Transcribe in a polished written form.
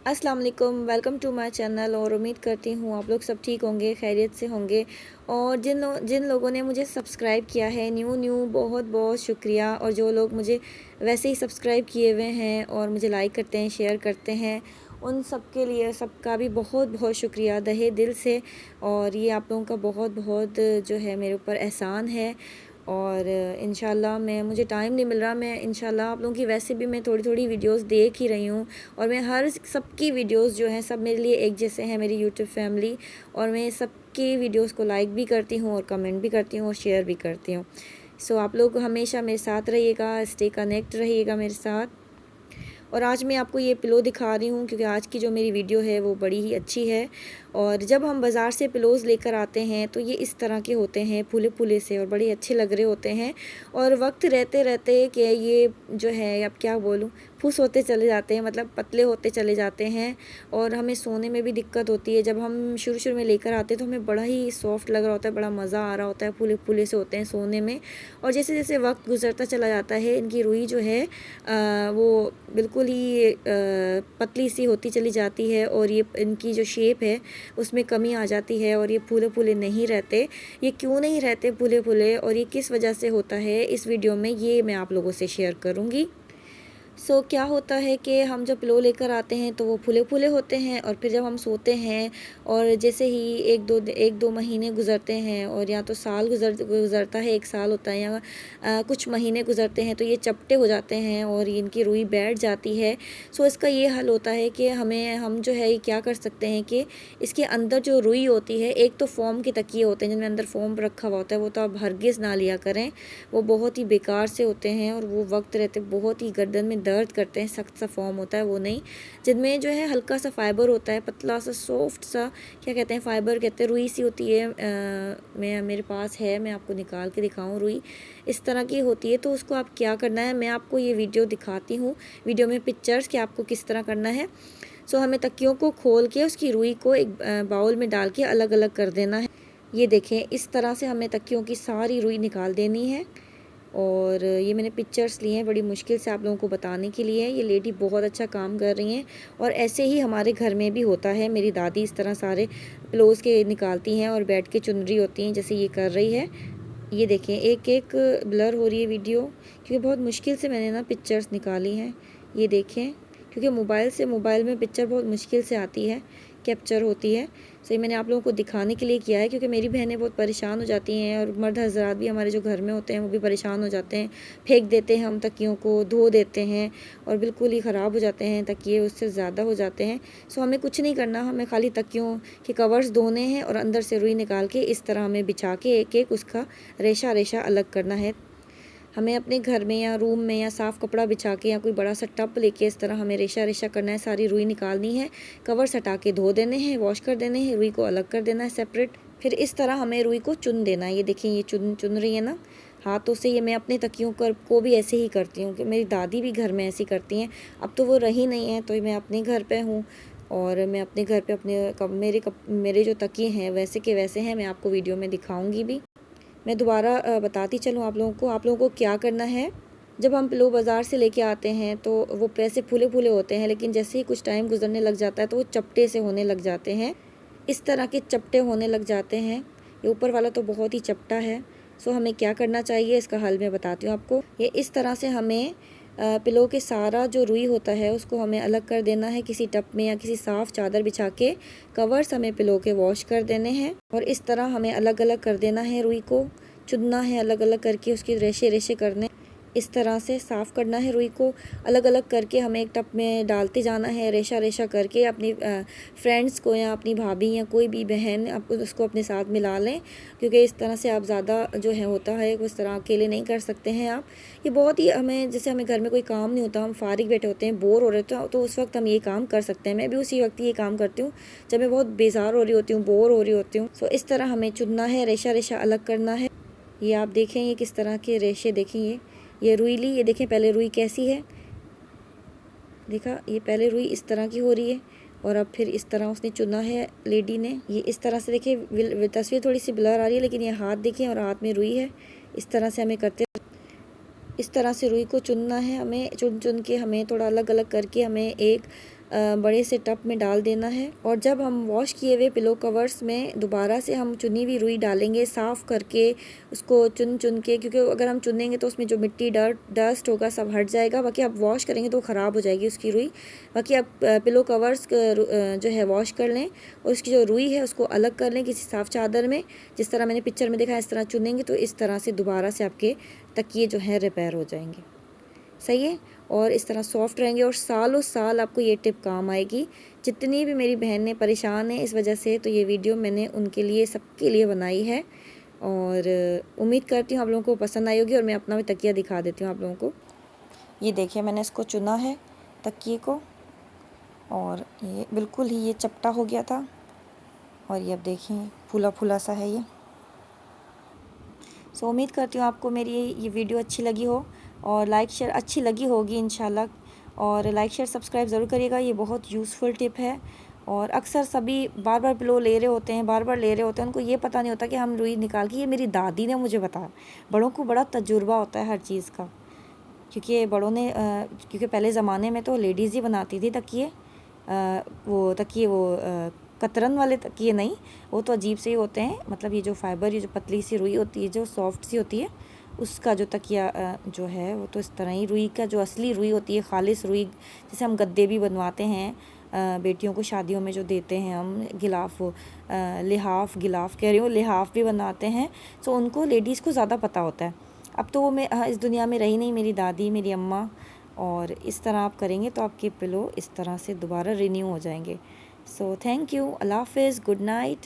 अस्सलाम वालेकुम, welcome to my channel. और उम्मीद करती हूँ आप लोग सब ठीक होंगे, खैरियत से होंगे। और जिन लोगों ने मुझे सब्सक्राइब किया है न्यू बहुत बहुत शुक्रिया। और जो लोग मुझे वैसे ही सब्सक्राइब किए हुए हैं और मुझे लाइक करते हैं, शेयर करते हैं, उन सब के लिए सबका भी बहुत बहुत शुक्रिया तहे दिल से। और ये आप लोगों का बहुत बहुत जो है मेरे ऊपर एहसान है। और इंशाल्लाह मुझे टाइम नहीं मिल रहा, मैं इंशाल्लाह आप लोगों की वैसे भी मैं थोड़ी थोड़ी वीडियोस देख ही रही हूँ। और मैं हर सबकी वीडियोस जो हैं सब मेरे लिए एक जैसे हैं, मेरी यूट्यूब फैमिली। और मैं सबकी वीडियोस को लाइक भी करती हूँ और कमेंट भी करती हूँ और शेयर भी करती हूँ। सो आप लोग हमेशा मेरे साथ रहिएगा, स्टे कनेक्ट रहिएगा मेरे साथ। और आज मैं आपको ये पिलो दिखा रही हूँ क्योंकि आज की जो मेरी वीडियो है वो बड़ी ही अच्छी है। और जब हम बाज़ार से पिलोज़ लेकर आते हैं तो ये इस तरह के होते हैं, फूले फूले से, और बड़े अच्छे लग रहे होते हैं। और वक्त रहते रहते कि ये जो है, अब क्या बोलूँ, फुस होते चले जाते हैं, मतलब पतले होते चले जाते हैं। और हमें सोने में भी दिक्कत होती है। जब हम शुरू शुरू में लेकर आते हैं तो हमें बड़ा ही सॉफ्ट लग रहा होता है, बड़ा मज़ा आ रहा होता है, फूले फूले से होते हैं सोने में। और जैसे जैसे वक्त गुजरता चला जाता है इनकी रुई जो है वो बिल्कुल ही पतली सी होती चली जाती है। और ये इनकी जो शेप है उसमें कमी आ जाती है और ये फूले फूले नहीं रहते। ये क्यों नहीं रहते फूले फूले और ये किस वजह से होता है, इस वीडियो में ये मैं आप लोगों से शेयर करूँगी। क्या होता है कि हम जब पिलो लेकर आते हैं तो वो फूले फूले होते हैं। और फिर जब हम सोते हैं और जैसे ही एक दो महीने गुजरते हैं, और या तो साल गुजरता है, एक साल होता है, या कुछ महीने गुजरते हैं, तो ये चपटे हो जाते हैं और इनकी रुई बैठ जाती है। इसका ये हल होता है कि हम जो है ये क्या कर सकते हैं कि इसके अंदर जो रुई होती है, एक तो फोम के तकिए होते हैं जिनमें अंदर फोम रखा हुआ होता है, वो तो आप हरगिज़ ना लिया करें। वो बहुत ही बेकार से होते हैं और वो वक्त रहते बहुत ही गर्दन में दर्द करते हैं, सख्त सा फॉर्म होता है वो नहीं। जिनमें जो है हल्का सा फाइबर होता है, पतला सा सॉफ्ट सा, क्या कहते हैं, फाइबर कहते हैं, रुई सी होती है। मेरे पास है, मैं आपको निकाल के दिखाऊं, रुई इस तरह की होती है। तो उसको आप क्या करना है, मैं आपको ये वीडियो दिखाती हूँ, वीडियो में पिक्चर्स कि आपको किस तरह करना है। हमें तकियों को खोल के उसकी रुई को एक बाउल में डाल के अलग अलग कर देना है। ये देखें, इस तरह से हमें तकियों की सारी रुई निकाल देनी है। और ये मैंने पिक्चर्स लिए हैं बड़ी मुश्किल से आप लोगों को बताने के लिए। ये लेडी बहुत अच्छा काम कर रही हैं और ऐसे ही हमारे घर में भी होता है। मेरी दादी इस तरह सारे पिलोज़ के निकालती हैं और बैठ के चुन रही होती हैं जैसे ये कर रही है। ये देखें, एक एक ब्लर हो रही है वीडियो क्योंकि बहुत मुश्किल से मैंने ना पिक्चर्स निकाली हैं। ये देखें, क्योंकि मोबाइल में पिक्चर बहुत मुश्किल से आती है, कैप्चर होती है। ये मैंने आप लोगों को दिखाने के लिए किया है क्योंकि मेरी बहनें बहुत परेशान हो जाती हैं और मर्द हज़रात भी हमारे जो घर में होते हैं वो भी परेशान हो जाते हैं। फेंक देते हैं हम तकियों को, धो देते हैं और बिल्कुल ही ख़राब हो जाते हैं तकिए, उससे ज़्यादा हो जाते हैं। हमें कुछ नहीं करना, हमें खाली तकियों के कवर्स धोने हैं और अंदर से रुई निकाल के इस तरह हमें बिछा के एक एक उसका रेशा रेशा अलग करना है। हमें अपने घर में या रूम में या साफ़ कपड़ा बिछा के या कोई बड़ा सा टब लेके इस तरह हमें रेशा रेशा करना है, सारी रुई निकालनी है, कवर्स हटा के धो देने हैं, वॉश कर देने हैं, रुई को अलग कर देना है सेपरेट। फिर इस तरह हमें रुई को चुन देना है। ये देखिए, ये चुन रही है ना हाथों से। ये मैं अपने तकियों को भी ऐसे ही करती हूँ कि मेरी दादी भी घर में ऐसी करती हैं। अब तो वो रही नहीं है, तो मैं अपने घर पर हूँ और मैं अपने घर पे मेरे जो तकिए हैं वैसे के वैसे हैं। मैं आपको वीडियो में दिखाऊंगी भी। मैं दोबारा बताती चलूँ आप लोगों को क्या करना है। जब हम पिलो बाज़ार से लेके आते हैं तो वो पैसे फूले फूले होते हैं, लेकिन जैसे ही कुछ टाइम गुजरने लग जाता है तो वो चपटे से होने लग जाते हैं। इस तरह के चपटे होने लग जाते हैं। ये ऊपर वाला तो बहुत ही चपटा है। हमें क्या करना चाहिए, इसका हल मैं बताती हूँ आपको। ये इस तरह से हमें पिलो के सारा जो रुई होता है उसको हमें अलग कर देना है किसी टब में या किसी साफ़ चादर बिछा के। कवर्स हमें पिलो के वॉश कर देने हैं और इस तरह हमें अलग अलग कर देना है, रुई को चुनना है, अलग अलग करके उसके रेशे रेशे करने। इस तरह से साफ़ करना है रुई को, अलग अलग करके हमें एक टब में डालते जाना है, रेशा रेशा करके। अपनी फ्रेंड्स को या अपनी भाभी या कोई भी बहन आप उसको अपने साथ मिला लें, क्योंकि इस तरह से आप ज़्यादा जो है होता है उस तरह अकेले नहीं कर सकते हैं आप। ये बहुत ही जैसे हमें घर में कोई काम नहीं होता, हम फारिग बैठे होते हैं, बोर हो रहे होते हैं, तो उस वक्त हम ये काम कर सकते हैं। मैं भी उसी वक्त ये काम करती हूँ जब मैं बहुत बेजार हो रही होती हूँ, बोर हो रही होती हूँ। इस तरह हमें चुनना है, रेशा रेशा अलग करना है। ये आप देखें, ये किस तरह के रेशे देखें। ये रुई ली, ये देखें पहले रुई कैसी है, देखा, ये पहले रुई इस तरह की हो रही है और अब फिर इस तरह उसने चुना है लेडी ने। ये इस तरह से देखिए, तस्वीर थोड़ी सी ब्लर आ रही है लेकिन ये हाथ देखें और हाथ में रुई है। इस तरह से हमें करते, इस तरह से रुई को चुनना है हमें, चुन चुन के हमें थोड़ा अलग अलग करके हमें एक बड़े से टब में डाल देना है। और जब हम वॉश किए हुए पिलो कवर्स में दोबारा से हम चुनी हुई रुई डालेंगे, साफ़ करके उसको चुन चुन के, क्योंकि अगर हम चुनेंगे तो उसमें जो मिट्टी डस्ट होगा सब हट जाएगा। बाकी आप वॉश करेंगे तो ख़राब हो जाएगी उसकी रुई। बाकी आप पिलो कवर्स जो है वॉश कर लें और उसकी जो रुई है उसको अलग कर लें किसी साफ़ चादर में। जिस तरह मैंने पिक्चर में देखा इस तरह चुनेंगे तो इस तरह से दोबारा से आपके तकिए जो हैं रिपेयर हो जाएंगे। सही है, और इस तरह सॉफ्ट रहेंगे और सालों साल आपको ये टिप काम आएगी। जितनी भी मेरी बहनें परेशान हैं इस वजह से, तो ये वीडियो मैंने उनके लिए, सबके लिए बनाई है। और उम्मीद करती हूँ आप लोगों को पसंद आई होगी। और मैं अपना भी तकिया दिखा देती हूँ आप लोगों को। ये देखिए मैंने इसको चुना है तकिए को, और ये बिल्कुल ही ये चपटा हो गया था, और ये अब देखिए फूला फूला सा है ये। सो उम्मीद करती हूँ आपको मेरी ये वीडियो अच्छी लगी हो, और लाइक शेयर अच्छी लगी होगी इंशाल्लाह। और लाइक शेयर सब्सक्राइब ज़रूर करिएगा, ये बहुत यूज़फुल टिप है। और अक्सर सभी बार बार पिलो ले रहे होते हैं, बार बार ले रहे होते हैं, उनको ये पता नहीं होता कि हम रुई निकाल के, ये मेरी दादी ने मुझे बताया। बड़ों को बड़ा तजुर्बा होता है हर चीज़ का, क्योंकि बड़ों ने क्योंकि पहले ज़माने में तो लेडीज़ ही बनाती थी तकिए। कतरन वाले तकिए नहीं, वो तो अजीब से ही होते हैं। मतलब ये जो फाइबर, ये जो पतली सी रुई होती है, जो सॉफ्ट सी होती है, उसका जो तकिया जो है वो तो इस तरह ही रुई का, जो असली रुई होती है, खालिस रुई, जैसे हम गद्दे भी बनवाते हैं बेटियों को शादियों में जो देते हैं हम, गिलाफ, लिहाफ, गिलाफ कह रही हूँ, लिहाफ भी बनाते हैं। तो उनको, लेडीज़ को ज़्यादा पता होता है। अब तो वो मैं इस दुनिया में रही नहीं, मेरी दादी, मेरी अम्मा। और इस तरह आप करेंगे तो आपके पिलो इस तरह से दोबारा रिन्यू हो जाएंगे। सो थैंक यू, अल्लाह हाफ़िज़, गुड नाइट।